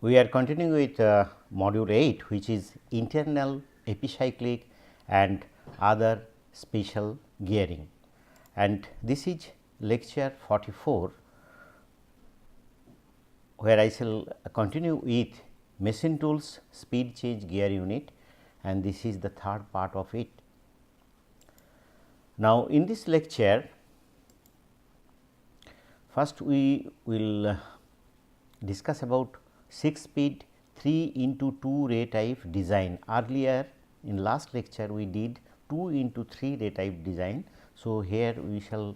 We are continuing with module 8, which is internal, epicyclic and other special gearing, and this is lecture 44, where I shall continue with machine tools speed change gear unit, and this is the third part of it. Now, in this lecture, first we will discuss about 6 speed 3x2 ray type design. Earlier in last lecture we did 2x3 ray type design. So, here we shall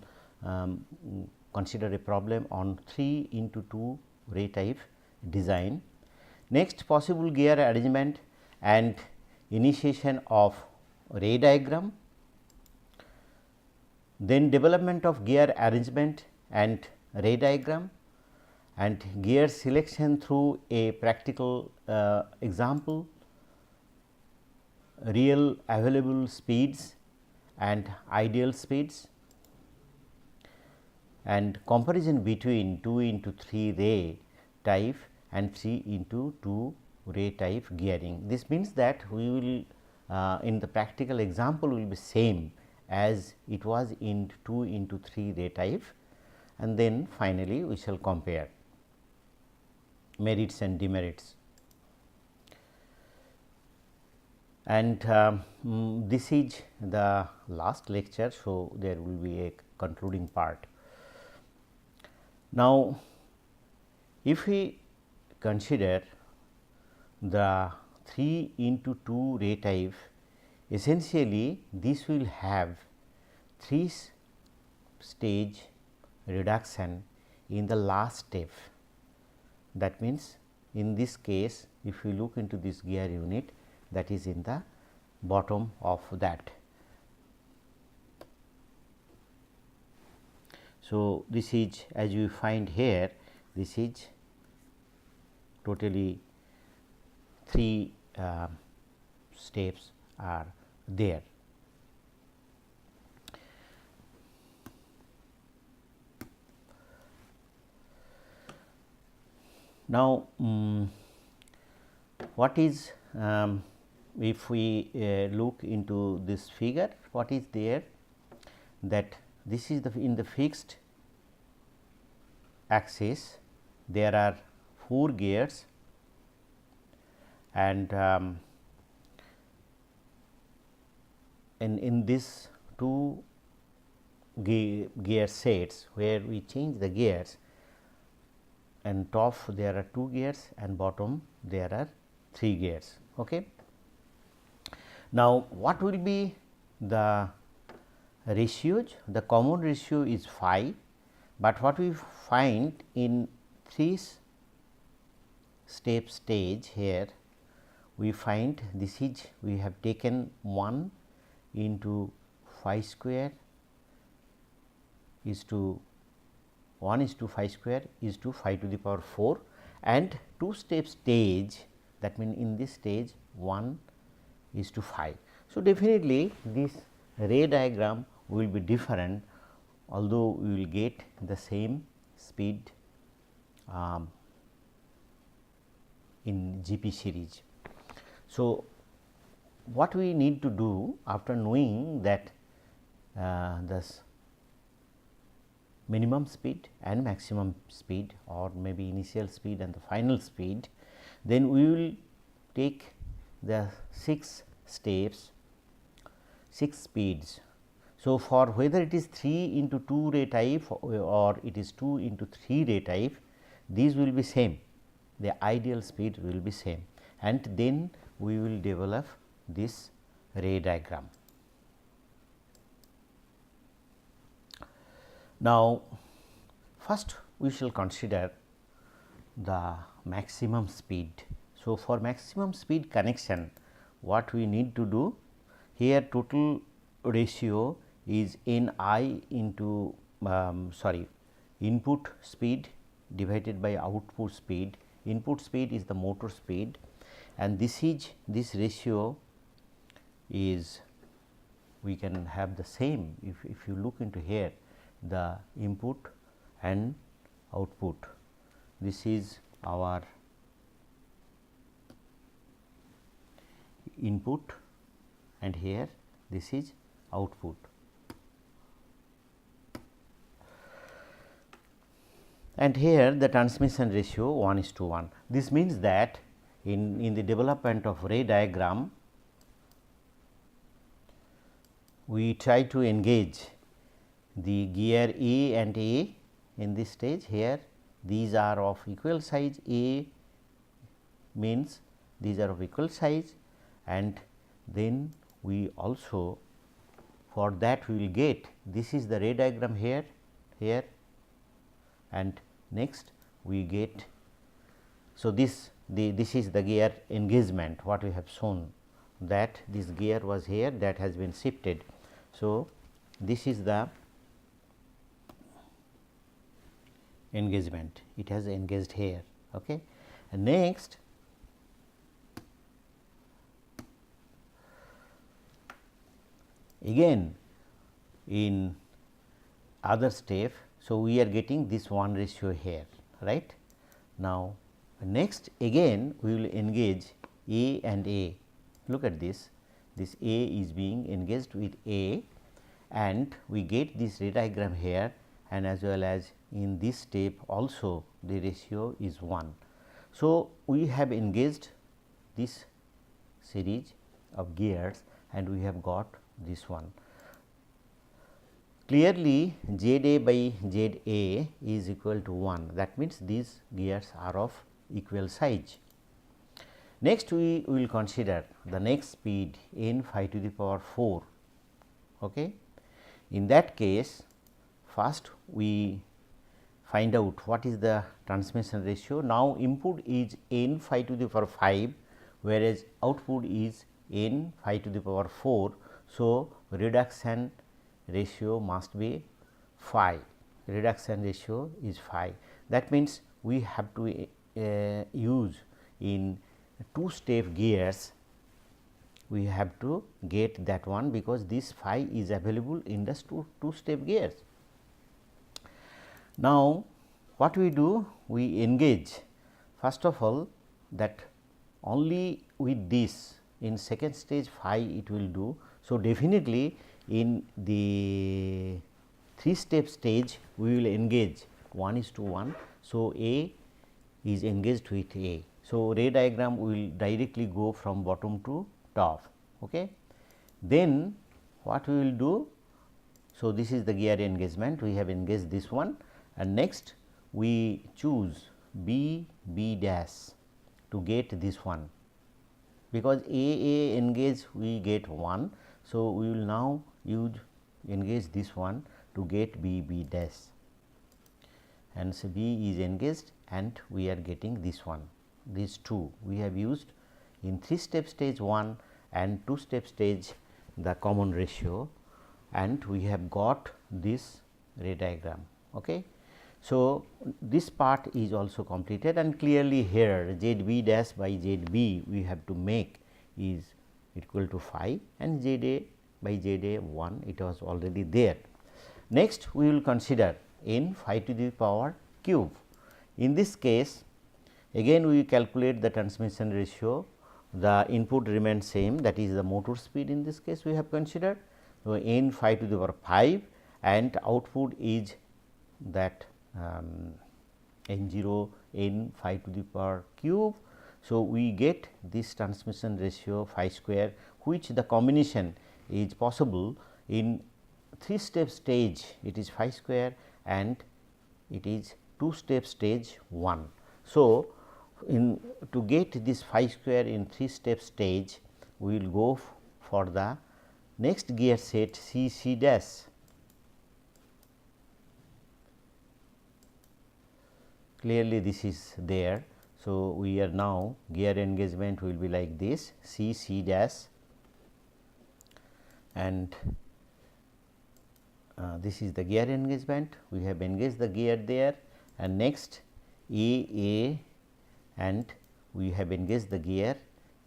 consider a problem on 3x2 ray type design. Next, possible gear arrangement and initiation of ray diagram, then development of gear arrangement and ray diagram, and gear selection through a practical example, real available speeds and ideal speeds, and comparison between 2x3 ray type and 3x2 ray type gearing. This means that we will in the practical example will be same as it was in 2x3 ray type, and then finally, we shall compare merits and demerits. And this is the last lecture. So, there will be a concluding part. Now, if we consider the 3x2 ray type, essentially this will have 3 stage reduction in the last step. That means, in this case if we look into this gear unit, that is in the bottom of that. So, this is, as you find here, this is totally 3 steps are there. Now, what is if we look into this figure, what is there, that this is the in the fixed axis there are 4 gears, and in this 2 gear sets where we change the gears, and top there are 2 gears and bottom there are 3 gears. Okay. Now, what will be the ratios? The common ratio is 5, but what we find in 3 step stage here, we find this is we have taken 1 into phi square is to 1 is to phi square is to phi to the power 4, and 2 step stage, that means in this stage 1 is to phi. So, definitely this ray diagram will be different, although we will get the same speed in GP series. So, what we need to do after knowing that this minimum speed and maximum speed, or maybe initial speed and the final speed, then we will take the 6 steps, 6 speeds. So, for whether it is 3x2 ray type or it is 2x3 ray type, these will be same, the ideal speed will be same, and then we will develop this ray diagram. Now, first we shall consider the maximum speed. So, for maximum speed connection, what we need to do here, total ratio is N I into input speed divided by output speed. Input speed is the motor speed, and this ratio is, we can have the same if you look into here, the input and output. This is our input and here this is output. And here the transmission ratio 1:1. This means that in the development of ray diagram, we try to engage the gear A and A in this stage. Here these are of equal size, A means these are of equal size, and then we also for that we will get this is the ray diagram here, and next we get. So, this is the gear engagement what we have shown, that this gear was here, that has been shifted. So, this is the engagement, it has engaged here. Okay. And next again in other step. So, we are getting this 1:, here, right. Now, next again we will engage A and A. Look at this, this A is being engaged with A, and we get this ray diagram here, and as well as in this step also the ratio is 1. So, we have engaged this series of gears and we have got this one. Clearly, Z A by Z A is equal to 1, that means these gears are of equal size. Next we will consider the next speed n phi to the power 4. Okay. In that case, first we find out what is the transmission ratio. Now, input is n phi to the power 5, whereas output is n phi to the power 4. So, reduction ratio must be phi, reduction ratio is phi. That means, we have to use in 2-step gears, we have to get that one, because this phi is available in the 2-step gears. Now, what we do? We engage first of all that only with this, in second stage phi it will do. So, definitely in the 3-step stage we will engage 1:1. So, A is engaged with A. So, ray diagram will directly go from bottom to top. Okay. Then what we will do? So, this is the gear engagement, we have engaged this one, and next we choose B B dash to get this one, because A engage we get 1. So, we will now use engage this one to get B B dash, and so B is engaged and we are getting this one, these two we have used in 3-step stage 1 and 2-step stage the common ratio, and we have got this ray diagram. Okay. So, this part is also completed, and clearly here Z B dash by Z B we have to make is equal to phi, and Z A by Z A 1, it was already there. Next we will consider n phi to the power cube. In this case again we calculate the transmission ratio, the input remains same, that is the motor speed in this case we have considered. So, n phi to the power 5 and output is that n 0 n phi to the power cube. So, we get this transmission ratio phi square, which the combination is possible in 3-step stage, it is phi square, and it is 2-step stage 1. So, to get this phi square in 3-step stage, we will go for the next gear set C C dash. Clearly, this is there. So, we are now gear engagement will be like this C C dash, and this is the gear engagement. We have engaged the gear there, and next A, and we have engaged the gear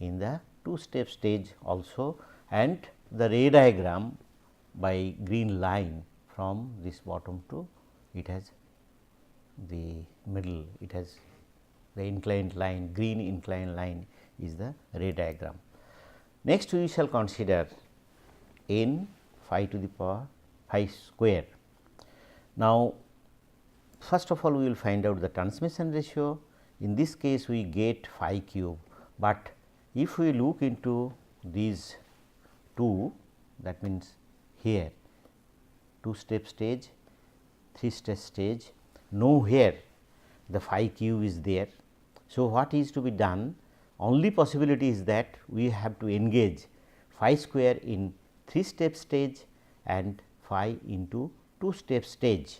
in the 2-step stage also, and the ray diagram by green line from this bottom to it has the middle, it has the inclined line, green inclined line is the ray diagram. Next we shall consider n phi to the power phi square. Now, first of all we will find out the transmission ratio. In this case we get phi cube, but if we look into these two, that means here 2-step stage, 3-step stage, nowhere the phi cube is there. So, what is to be done? Only possibility is that we have to engage phi square in 3-step stage and phi into 2-step stage.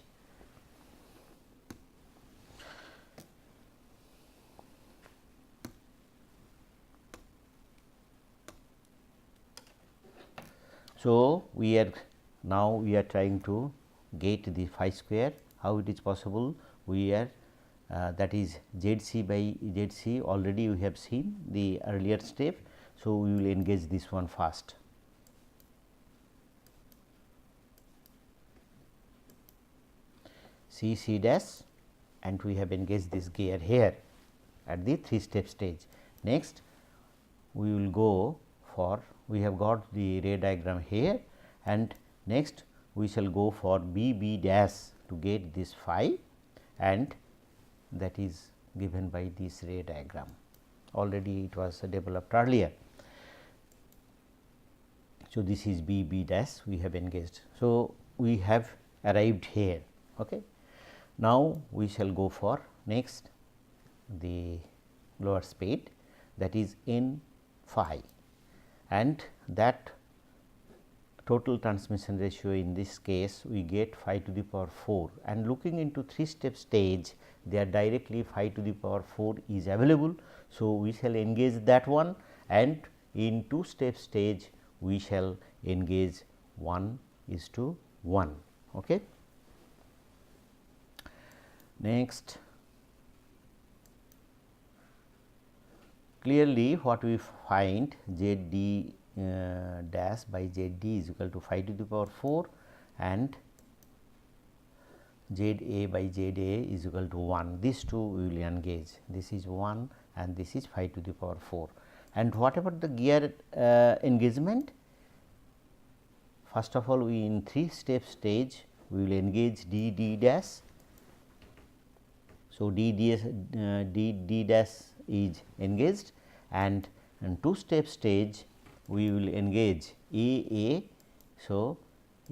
So, we are trying to get the phi square. How it is possible? We are that is Z c by Z c, already we have seen the earlier step. So, we will engage this one first. C c dash, and we have engaged this gear here at the 3-step stage. Next we will go for, we have got the ray diagram here, and next we shall go for B B dash to get this phi, and that is given by this ray diagram. Already it was developed earlier. So, this is B B dash we have engaged. So, we have arrived here. Okay. Now, we shall go for next the lower speed, that is n phi, and that total transmission ratio in this case we get phi to the power 4, and looking into 3-step stage there directly phi to the power 4 is available. So, we shall engage that one, and in 2-step stage we shall engage 1:1. Okay. Next, clearly what we find, Z d dash by Z d is equal to phi to the power 4, and Z a by Z a is equal to 1. These two we will engage. This is 1 and this is phi to the power 4. And what about the gear engagement? First of all, we in 3-step stage we will engage D d dash. So, D dash is engaged, and in 2-step stage we will engage A A. So,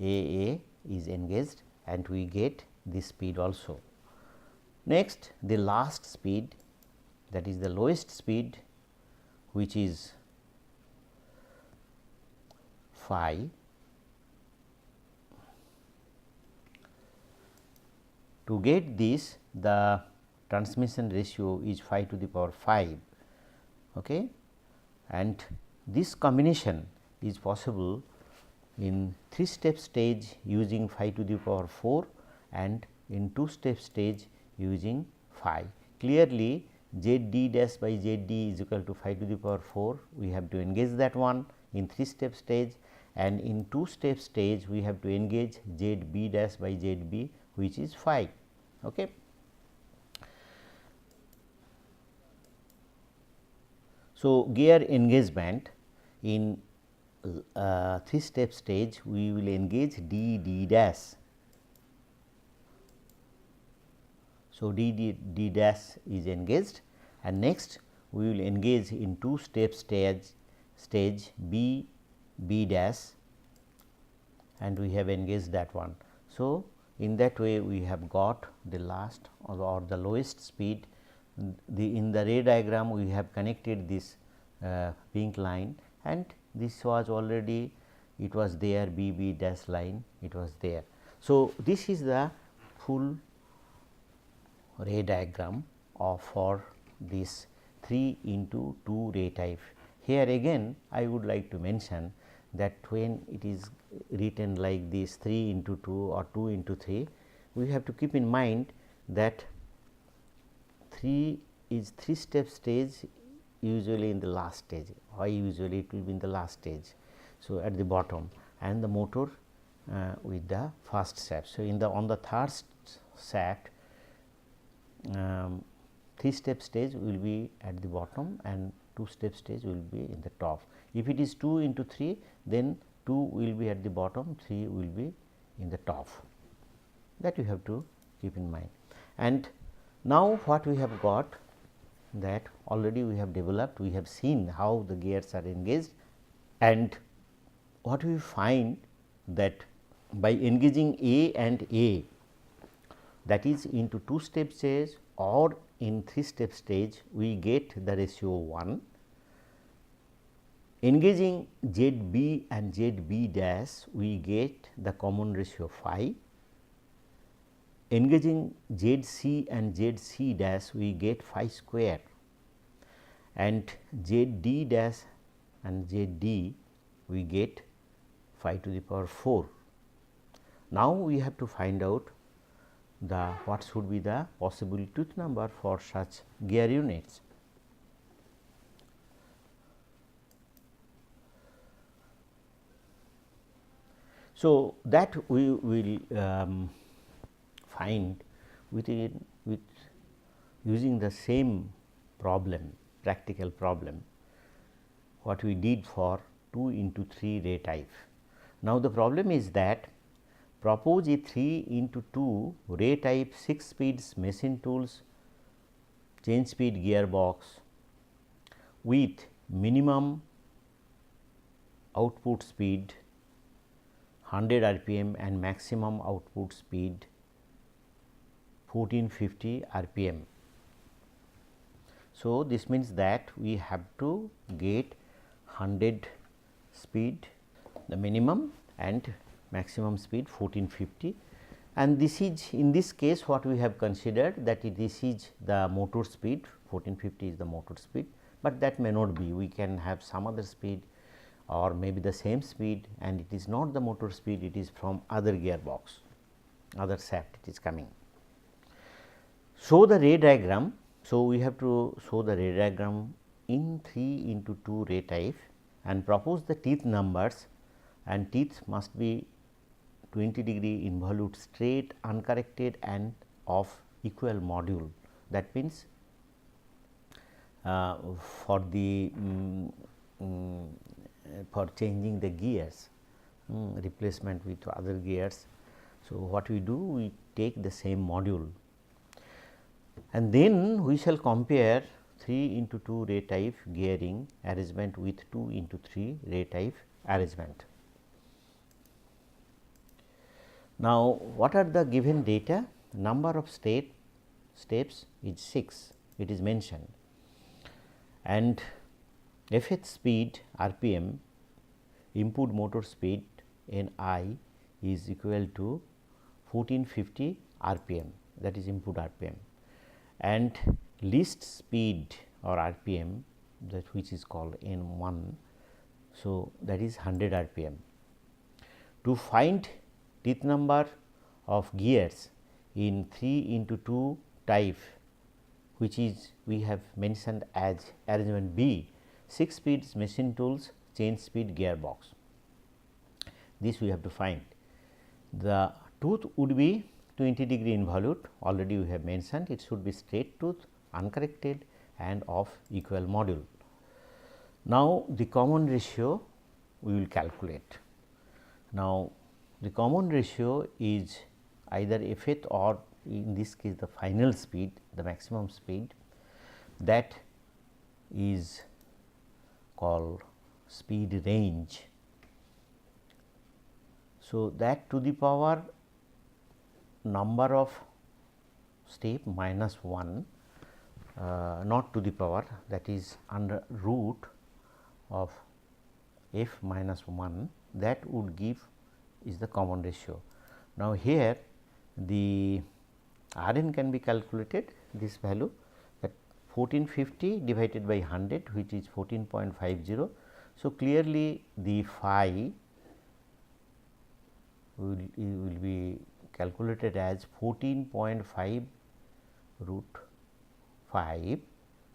A A is engaged and we get this speed also. Next, the last speed, that is the lowest speed, which is phi. To get this, the transmission ratio is phi to the power 5, okay, and this combination is possible in 3-step stage using phi to the power 4 and in 2-step stage using phi. Clearly, Z d dash by Z d is equal to phi to the power 4, we have to engage that one in 3-step stage, and in 2-step stage we have to engage Z b dash by Z b, which is phi. Okay. So, gear engagement in 3-step stage we will engage D d dash. So, D dash is engaged, and next we will engage in 2-step stage B B dash, and we have engaged that one. So, in that way we have got the last or the lowest speed. In the ray diagram we have connected this pink line, and this was already, it was there, B B dash line, it was there. So, this is the full ray diagram for this 3:2 ray type. Here again I would like to mention that when it is written like this 3:2 or 2:3, we have to keep in mind that 3 is 3-step stage usually in the last stage. Why usually it will be in the last stage? So, at the bottom, and the motor with the first shaft. So, in the on the third shaft 3-step stage will be at the bottom and 2-step stage will be in the top. If it is 2 into 3, then 2 will be at the bottom, 3 will be in the top. That you have to keep in mind. And now, what we have got, that already we have developed, we have seen how the gears are engaged, and what we find that by engaging A and A, that is into 2-step stage or in 3-step stage, we get the ratio 1. Engaging ZB and ZB dash, we get the common ratio 5. Engaging ZC and ZC dash, we get 5 square, and ZD dash and ZD, we get 5 to the power 4. Now, we have to find out the what should be the possible tooth number for such gear units. So, that we will find with using the same problem, practical problem, what we did for 2 into 3 ray type. Now, the problem is that propose a 3 into 2 ray type 6 speeds machine tools change speed gearbox with minimum output speed 100 rpm and maximum output speed 1450 rpm. So, this means that we have to get 100 speed the minimum and maximum speed 1450, and this is in this case what we have considered, that this is the motor speed, 1450 is the motor speed, but that may not be, we can have some other speed or maybe the same speed, and it is not the motor speed, it is from other gearbox, other shaft it is coming. Show the ray diagram. So, we have to show the ray diagram in 3 into 2 ray type and propose the teeth numbers, and teeth must be 20° involute straight, uncorrected and of equal module. That means, for the for changing the gears, replacement with other gears. So, what we do, we take the same module, and then we shall compare 3 into 2 ray type gearing arrangement with 2 into 3 ray type arrangement. Now, what are the given data? Number of steps is 6, it is mentioned, and FH speed rpm, input motor speed Ni is equal to 1450 rpm, that is input rpm, and least speed or rpm, that which is called N1. So, that is 100 rpm. To find teeth number of gears in 3 into 2 type, which is we have mentioned as arrangement B, 6 speeds machine tools change speed gearbox. This we have to find. The tooth would be 20° involute, already we have mentioned, it should be straight tooth, uncorrected and of equal module. Now, the common ratio we will calculate. Now, the common ratio is either Fth or in this case the final speed, the maximum speed, that is called speed range. So, that to the power number of step minus 1, not to the power, that is under root of f minus 1, that would give is the common ratio. Now, here the Rn can be calculated, this value, that 1450 divided by 100, which is 14.50. So, clearly the phi will be calculated as 14.5 root 5,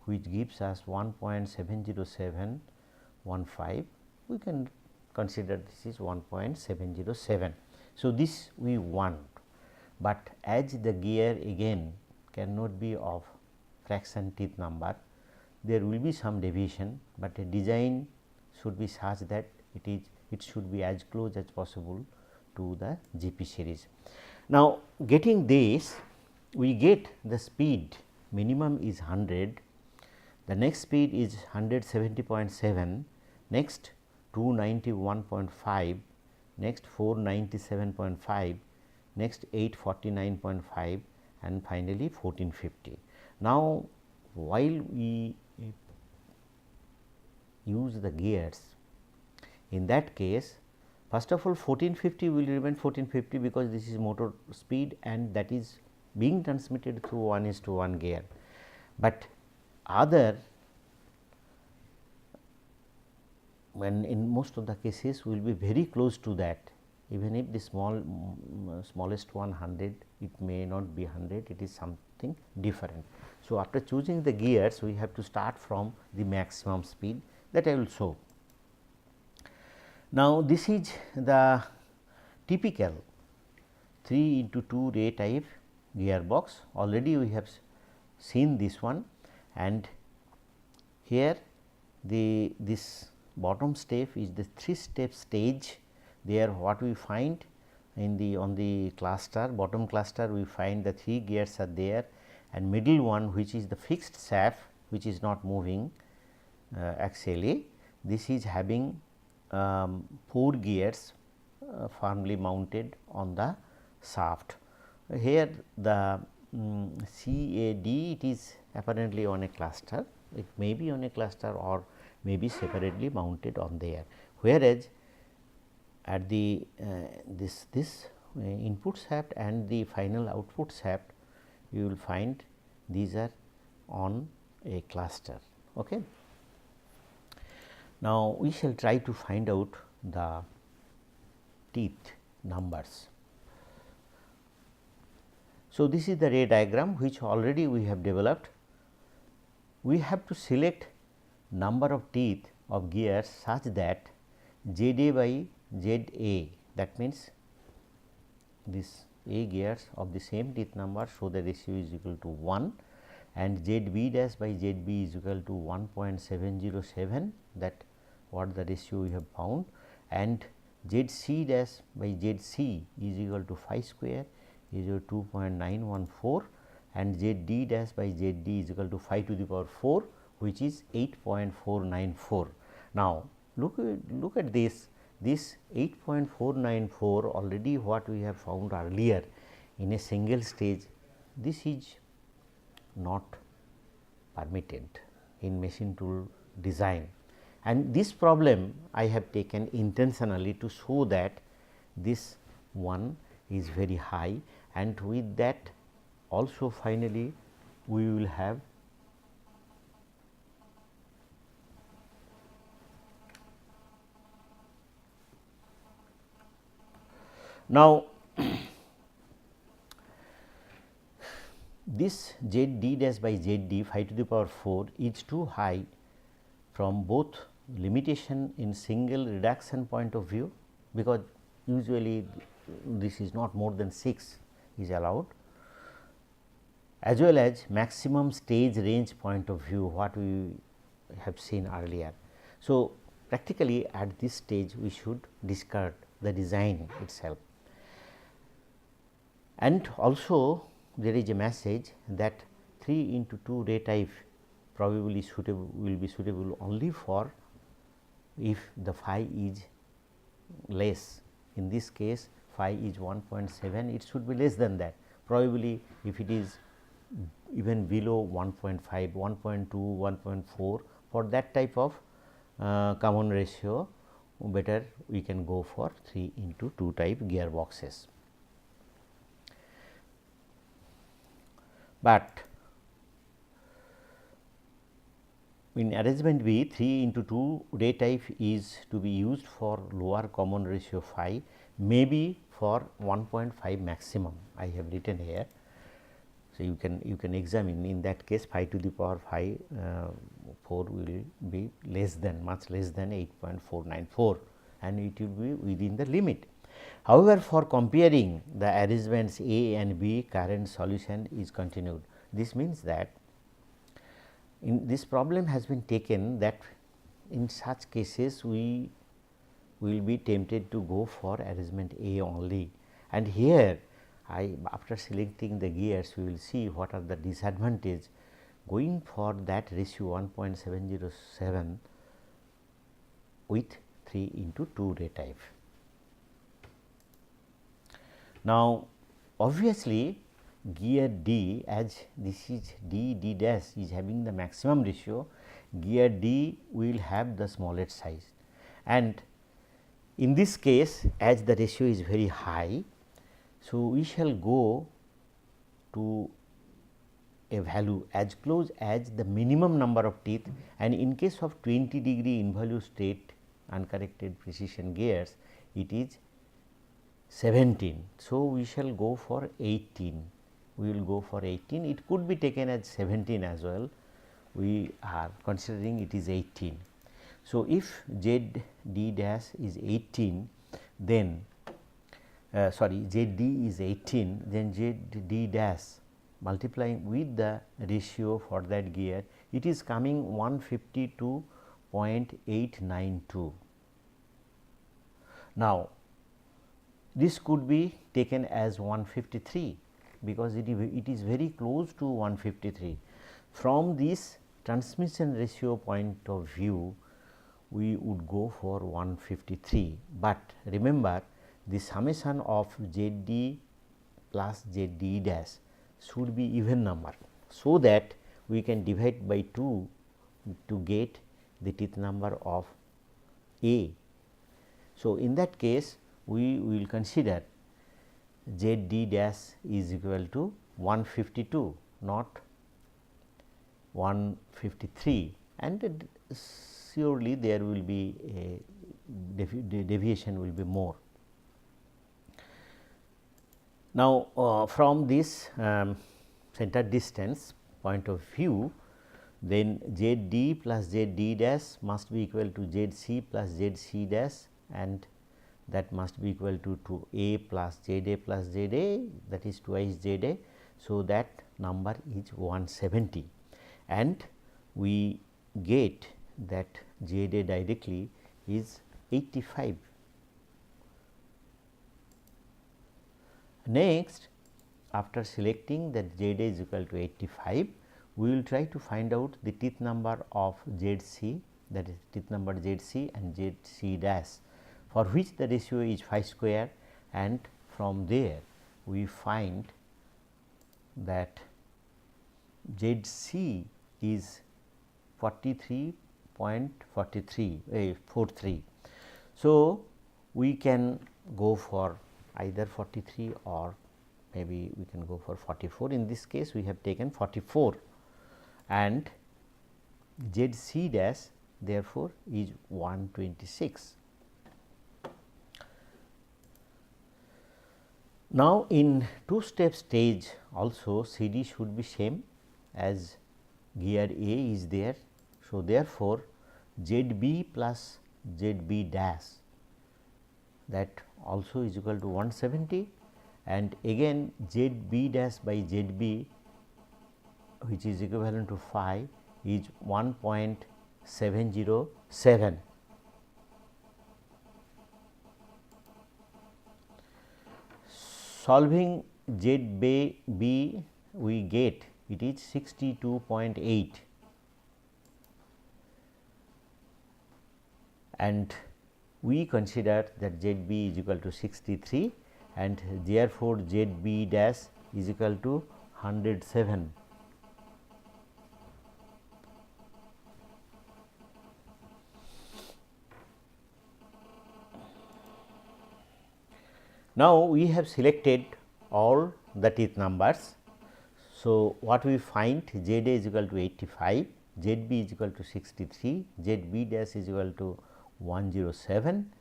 which gives us 1.70715. We can consider this is 1.707. So, this we want, but as the gear again cannot be of fraction teeth number, there will be some deviation, but a design should be such that it should be as close as possible to the GP series. Now, getting this, we get the speed minimum is 100, the next speed is 170.7, next 291.5, next 497.5, next 849.5, and finally 1450. Now, while we use the gears, in that case, first of all 1450 will remain 1450 because this is motor speed and that is being transmitted through 1:1 gear, but other when in most of the cases will be very close to that, even if the smallest one 100, it may not be 100, it is something different. So, after choosing the gears, we have to start from the maximum speed that I will show. Now, this is the typical 3:2 ray type gearbox. Already we have seen this one, and here this bottom step is the 3-step stage. There what we find in the on the cluster, bottom cluster, we find the 3 gears are there, and middle one, which is the fixed shaft, which is not moving axially. This is having 4 gears firmly mounted on the shaft. Here the CAD, it is apparently on a cluster, it may be on a cluster or may be separately mounted on there, whereas at the this input shaft and the final output shaft, you will find these are on a cluster. Okay. Now, we shall try to find out the teeth numbers. So, this is the ray diagram which already we have developed. We have to select number of teeth of gears such that ZA by ZA, that means this A gears of the same teeth number, so the ratio is equal to 1, and ZB dash by ZB is equal to 1.707, that what the ratio we have found, and ZC dash by ZC is equal to 5 square is equal to 2.914, and ZD dash by ZD is equal to 5 to the power 4, which is 8.494. Now, look at this 8.494 already what we have found earlier in a single stage, this is not permitted in machine tool design, and this problem I have taken intentionally to show that this one is very high, and with that also finally we will have now this ZD dash by ZD 5 to the power 4 is too high from both limitation in single reduction point of view, because usually this is not more than 6 is allowed, as well as maximum stage range point of view what we have seen earlier. So, practically at this stage we should discard the design itself. And also there is a message that 3:2 ray type probably suitable will be suitable only for if the phi is less. In this case phi is 1.7, it should be less than that. Probably if it is even below 1.5, 1.2, 1.4, for that type of common ratio, better we can go for 3:2 type gearboxes. But in arrangement B, 3:2 ray type is to be used for lower common ratio phi, maybe for 1.5 maximum I have written here. So, you can examine, in that case phi to the power phi 4 will be less than, much less than 8.494, and it will be within the limit. However, for comparing the arrangements A and B, current solution is continued. This means that In this problem has been taken that in such cases we will be tempted to go for arrangement A only, and here after selecting the gears we will see what are the disadvantage going for that ratio 1.707 with 3 into 2 ray type. Now, obviously gear D, as this is D dash is having the maximum ratio, gear D will have the smallest size, and in this case as the ratio is very high. So, we shall go to a value as close as the minimum number of teeth, and in case of 20° involute straight uncorrected precision gears it is 17. So, we shall go for 18, we will go for 18, it could be taken as 17 as well, we are considering it is 18. So, if Z D dash is 18, then sorry Z D is 18, then Z D dash multiplying with the ratio for that gear, it is coming 152.892. Now, this could be taken as 153 because it is very close to 153. From this transmission ratio point of view, we would go for 153, but remember the summation of Z D plus Z D dash should be even number, so that we can divide by 2 to get the teeth number of A. So, in that case we will consider Z D dash is equal to 152, not 153, and surely there will be a deviation will be more. Now, from this center distance point of view, then Z D plus Z D dash must be equal to Z C plus Z C dash, and that must be equal to A plus Z A plus Z A, that is twice Z A. So, that number is 170, and we get that Z A directly is 85. Next, after selecting that Z A is equal to 85, we will try to find out the teeth number of Z C, that is teeth number Z C and Z C dash, for which the ratio is 5 square, and from there we find that Z C is 43.43. So, we can go for either 43 or maybe we can go for 44. In this case we have taken 44, and Z C dash therefore is 126. Now, in two step stage also C D should be same as gear A is there. So, therefore, Z B plus Z B dash, that also is equal to 170, and again Z B dash by Z B, which is equivalent to 5, is 1.707. Solving Z B we get it is 62.8, and we consider that Z B is equal to 63, and therefore, Z B dash is equal to 107. Now, we have selected all the teeth numbers. So, what we find, Z A is equal to 85, Z B is equal to 63, Z B dash is equal to 107,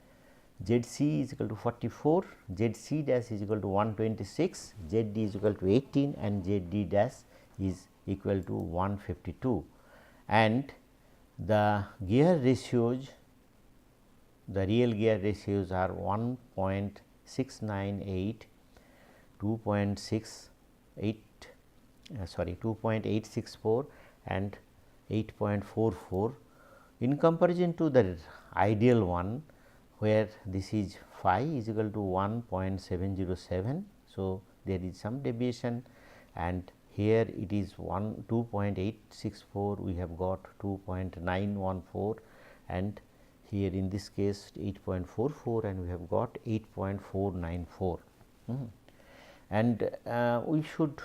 Z C is equal to 44, Z C dash is equal to 126, Z D is equal to 18, and Z D dash is equal to 152, and the gear ratios, the real gear ratios are 1.698, 2.864 and 8.44 in comparison to the ideal one where this is phi is equal to 1.707. So, there is some deviation, and here it is 2.864, we have got 2.914, and here in this case 8.44 and we have got 8.494. And we should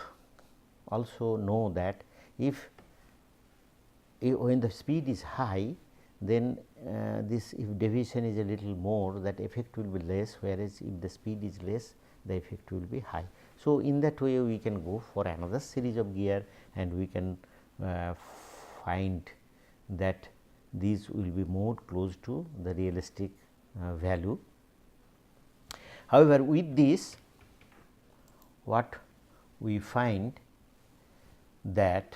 also know that if when the speed is high, then this if deviation is a little more, that effect will be less, whereas if the speed is less, the effect will be high. So, in that way we can go for another series of gear and we can find that these will be more close to the realistic value. However, with this what we find that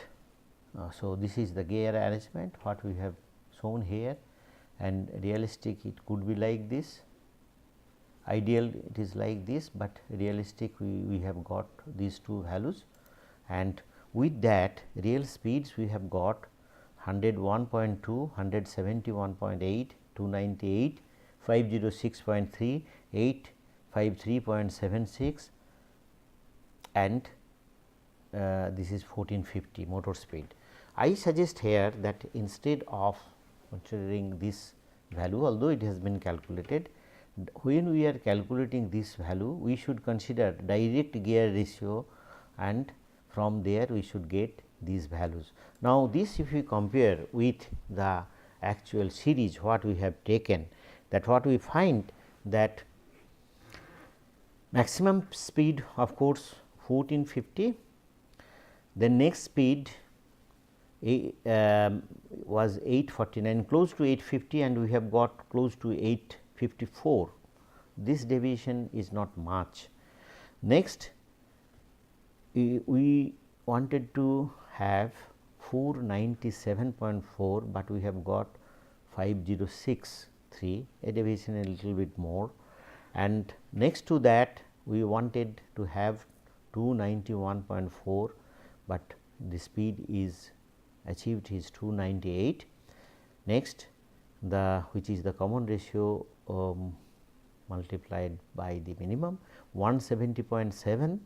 so this is the gear arrangement what we have shown here, and realistic it could be like this, ideal it is like this, but realistic we have got these two values, and with that real speeds we have got 101.2, 171.8, 298, 506.3, 853.76 and this is 1450 motor speed. I suggest here that instead of considering this value, although it has been calculated, when we are calculating this value we should consider direct gear ratio, and from there we should get these values. Now, this if we compare with the actual series what we have taken, that what we find that maximum speed of course 1450, the next speed was 849, close to 850, and we have got close to 854. This deviation is not much. Next, we wanted to have 497.4, but we have got 5063, a deviation a little bit more, and next to that we wanted to have 291.4, but the speed is achieved is 298. Next, the which is the common ratio multiplied by the minimum 170.7,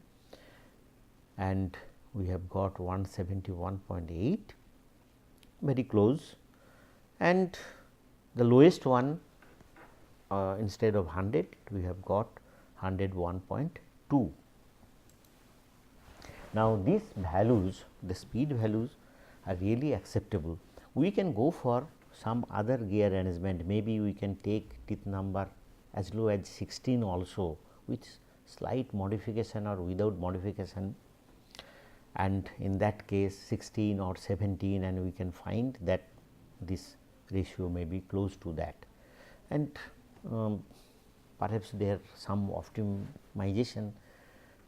and we have got 171.8, very close, and the lowest one instead of 100 we have got 101.2. Now, these values, the speed values are really acceptable. We can go for some other gear arrangement, maybe we can take teeth number as low as 16 also with slight modification or without modification, and in that case 16 or 17, and we can find that this ratio may be close to that, and perhaps there some optimization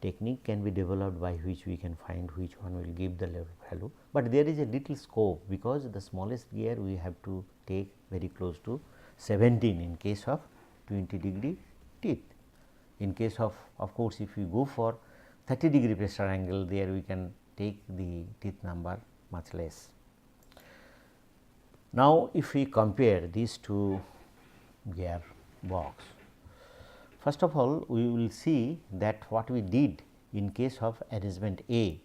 technique can be developed by which we can find which one will give the level value, but there is a little scope because the smallest gear we have to take very close to 17 in case of 20-degree teeth. In case of course, if we go for 30-degree pressure angle, there we can take the teeth number much less. Now, if we compare these two gear box, first of all we will see that what we did in case of arrangement A.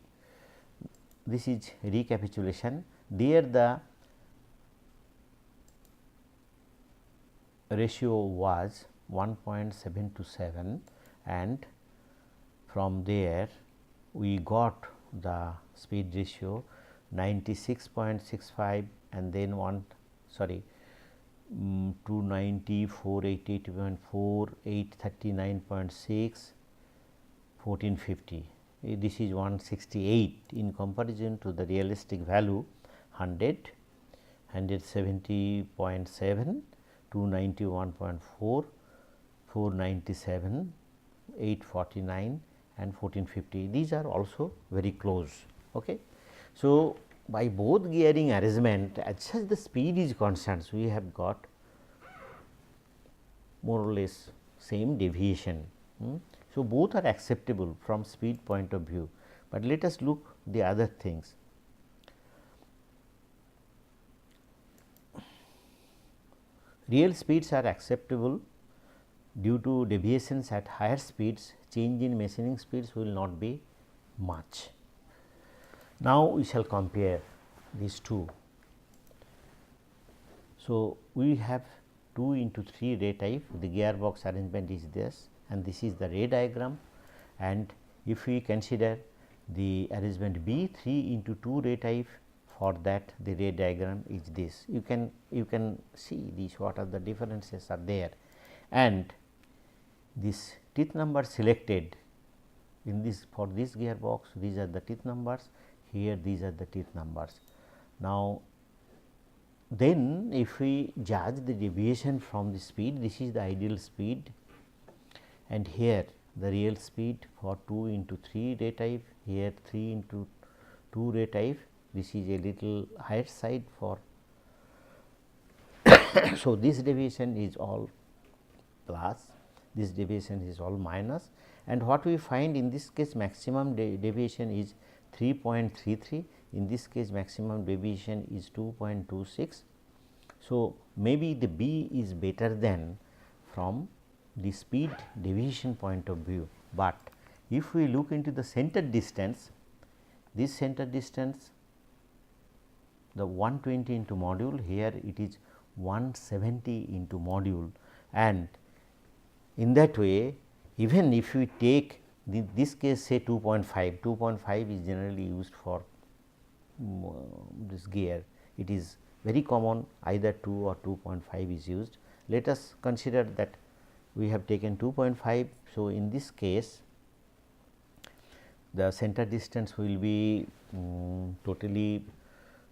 This is recapitulation. There the ratio was 1.727, and from there we got the speed ratio 96.65, and then 290, 488.4, 839.6, 1450. This is 168 in comparison to the realistic value 100, 170.7, 291.4, 497, 849 and 1450. These are also very close. Okay. So, by both gearing arrangement, as such the speed is constant, so we have got more or less same deviation. So, both are acceptable from speed point of view, but let us look the other things. Real speeds are acceptable. Due to deviations at higher speeds, change in machining speeds will not be much. Now, we shall compare these two. So, we have 2 into 3 ray type, the gearbox arrangement is this, and this is the ray diagram, and if we consider the arrangement B 3 into 2 ray type, for that the ray diagram is this. You can see these, what are the differences are there, and this teeth number selected in this, for this gearbox, these are the teeth numbers, here these are the teeth numbers. Now, then if we judge the deviation from the speed, this is the ideal speed, and here the real speed for 2 into 3 ray type, here 3 into 2 ray type, this is a little higher side for. So, this deviation is all plus, this deviation is all minus, and what we find in this case maximum deviation is 3.33, in this case maximum deviation is 2.26. So, maybe the B is better than from the speed deviation point of view, but if we look into the center distance, this center distance, the 120 into module, here it is 170 into module, and in that way, even if we take this case say 2.5, 2.5 is generally used for this gear, it is very common, either 2 or 2.5 is used. Let us consider that we have taken 2.5. So, in this case the center distance will be totally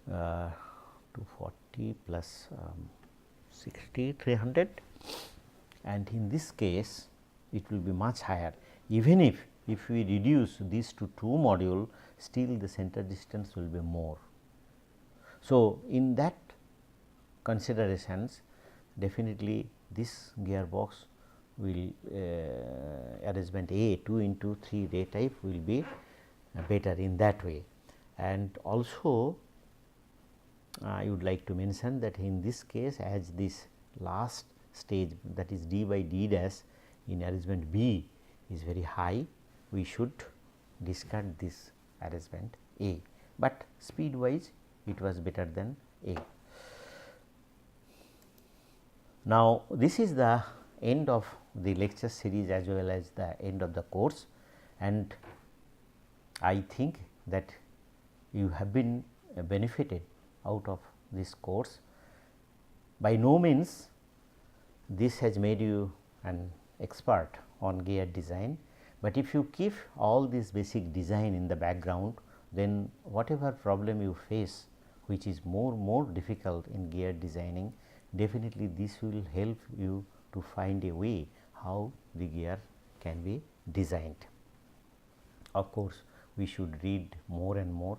240 plus 60, 300, and in this case it will be much higher. Even if we reduce this to 2 module, still the center distance will be more. So, in that considerations, definitely this gearbox will arrangement A 2 into 3 ray type will be better in that way. And also I would like to mention that in this case, as this last stage, that is d by d dash in arrangement B is very high, we should discard this arrangement A, but speed wise it was better than A. Now, this is the end of the lecture series as well as the end of the course, and I think that you have been benefited out of this course. By no means this has made you an expert on gear design, but if you keep all this basic design in the background, then whatever problem you face which is more difficult in gear designing, definitely this will help you to find a way how the gear can be designed. Of course, we should read more and more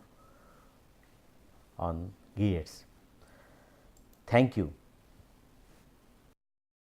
on gears. Thank you.